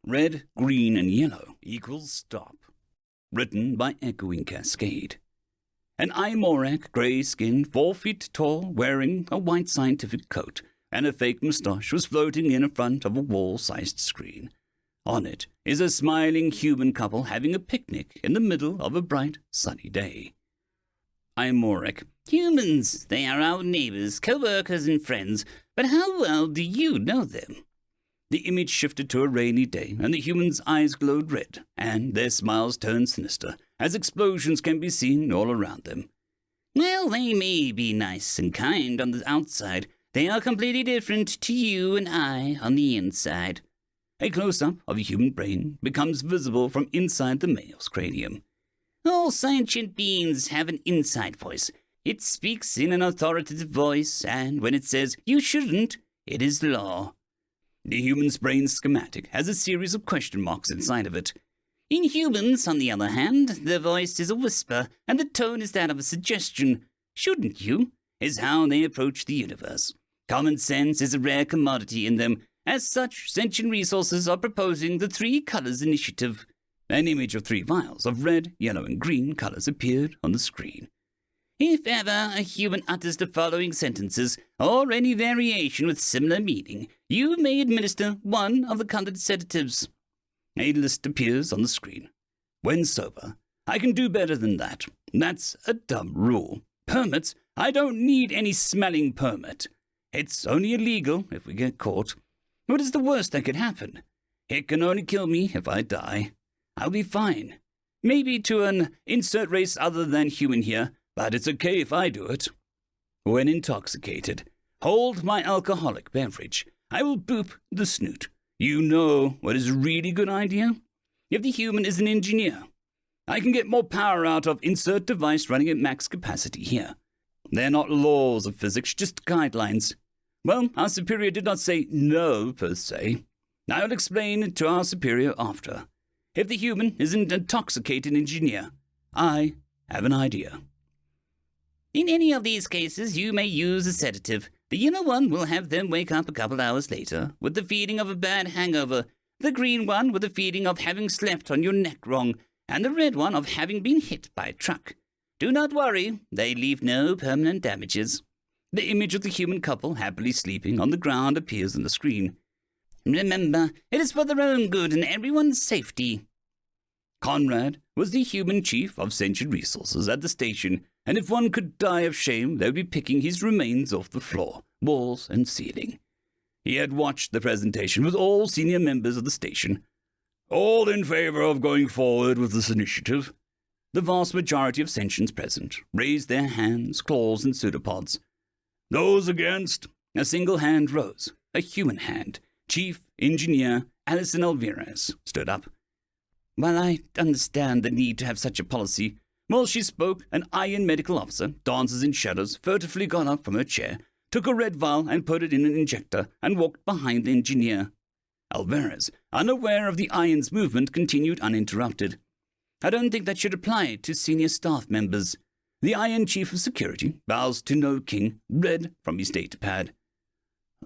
Red, green, and yellow equals stop. Written by EchoingCascade. An Imorak, grey-skinned, 4 feet tall, wearing a white scientific coat and a fake moustache, was floating in front of a wall-sized screen. On it is a smiling human couple having a picnic in the middle of a bright, sunny day. Imorak. Humans, they are our neighbors, co-workers and friends, but how well do you know them? The image shifted to a rainy day, and the humans' eyes glowed red, and their smiles turned sinister, as explosions can be seen all around them. Well, they may be nice and kind on the outside. They are completely different to you and I on the inside. A close-up of a human brain becomes visible from inside the male's cranium. All sentient beings have an inside voice. It speaks in an authoritative voice, and when it says, "You shouldn't," it is law. The human's brain schematic has a series of question marks inside of it. In humans, on the other hand, the voice is a whisper, and the tone is that of a suggestion. "Shouldn't you?" is how they approach the universe. Common sense is a rare commodity in them. As such, sentient resources are proposing the 3 colors initiative. An image of 3 vials of red, yellow, and green colors appeared on the screen. If ever a human utters the following sentences, or any variation with similar meaning, you may administer one of the colored sedatives. A list appears on the screen. When sober, I can do better than that. That's a dumb rule. Permits? I don't need any smelling permit. It's only illegal if we get caught. What is the worst that could happen? It can only kill me if I die. I'll be fine. Maybe to an insert race other than human here, but it's okay if I do it. When intoxicated, hold my alcoholic beverage. I will boop the snoot. You know what is a really good idea? If the human is an engineer, I can get more power out of insert device running at max capacity here. They're not laws of physics, just guidelines. Well, our superior did not say no, per se. I will explain it to our superior after. If the human is an intoxicated engineer, I have an idea. In any of these cases, you may use a sedative. The yellow one will have them wake up a couple hours later with the feeling of a bad hangover, the green one with the feeling of having slept on your neck wrong, and the red one of having been hit by a truck. Do not worry, they leave no permanent damages. The image of the human couple happily sleeping on the ground appears on the screen. Remember, it is for their own good and everyone's safety. Conrad was the human chief of sentient resources at the station, and if one could die of shame, they would be picking his remains off the floor, walls, and ceiling. He had watched the presentation with all senior members of the station. All in favor of going forward with this initiative? The vast majority of sentients present raised their hands, claws, and pseudopods. Those against? A single hand rose, a human hand. Chief Engineer Alison Alvarez stood up. While I understand the need to have such a policy, while she spoke, an iron medical officer, dancers in shadows, furtively got up from her chair, took a red vial and put it in an injector, and walked behind the engineer. Alvarez, unaware of the iron's movement, continued uninterrupted. I don't think that should apply to senior staff members. The Iron Chief of Security bows to no king, read from his data pad.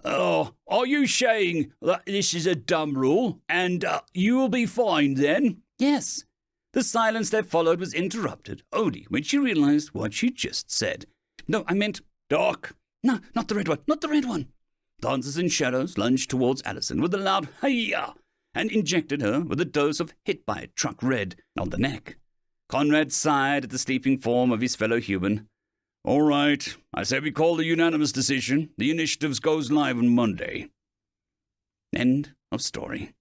Oh, are you saying that this is a dumb rule, and you will be fined then? Yes. The silence that followed was interrupted only when she realized what she just said. No, I meant Doc. No, not the red one, not the red one. Dancers in shadows lunged towards Allison with a loud "Hi-ya!" and injected her with a dose of hit by a truck red on the neck. Conrad sighed at the sleeping form of his fellow human. All right, I say we call the unanimous decision. The initiative goes live on Monday. End of story.